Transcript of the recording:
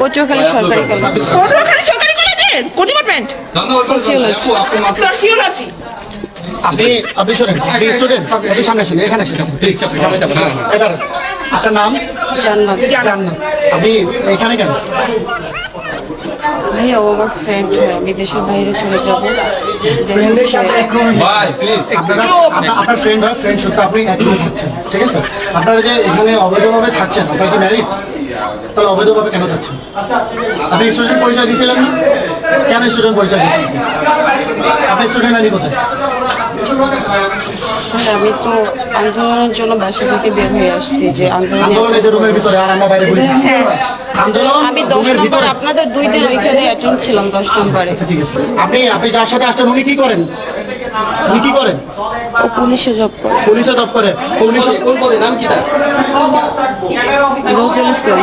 পটুয়াখালী সরকারি কলেজ। পটুয়াখালী সরকারি কলেজের কোন ডিপার্টমেন্ট? সোশিওলজি। আপনি শোনেন, আপনি স্টুডেন্ট, আপনি সামনে আসেন, এখানে আসেন প্লিজ। আপনার নাম? জান্নাত। জান্নাত। আপনি এখানে কেন? ভাইয়া ও আমার ফ্রেন্ড, আমি দেশের বাইরে চলে যাবো। আপনার ফ্রেন্ড হয়, ফ্রেন্ড সত্য আপনি একদম থাকছেন, ঠিক আছে? আপনারা যে এখানে অবৈধভাবে থাকছেন, আপনারা কি ম্যারিড? তাহলে অবৈধভাবে কেন থাকছেন? আপনি স্টুডেন্ট পরিচয় দিয়েছিলেন না? কেন স্টুডেন্ট পরিচয় দিয়েছিলেন? আপনি স্টুডেন্ট আনি কোথায়? আমি তো আন্দোলনের জন্য বাসা থেকে বের হয়ে আসছি, যে আন্দোলনের যে রুমের ভিতরে আর আমরা বাইরে বলি আন্দোলন। আমি 10 নম্বর আপনাদের 2 দিন ওইখানে অ্যাটেন্ড ছিলাম 10 নম্বরে। ঠিক আছে, আপনি যার সাথে আসছেন উনি কি করেন? উনি কি করেন? ও পুলিশে জব করে। পুলিশে জব করে। পুলিশ কোন পদে, নাম কি তার? নজরুল ইসলাম।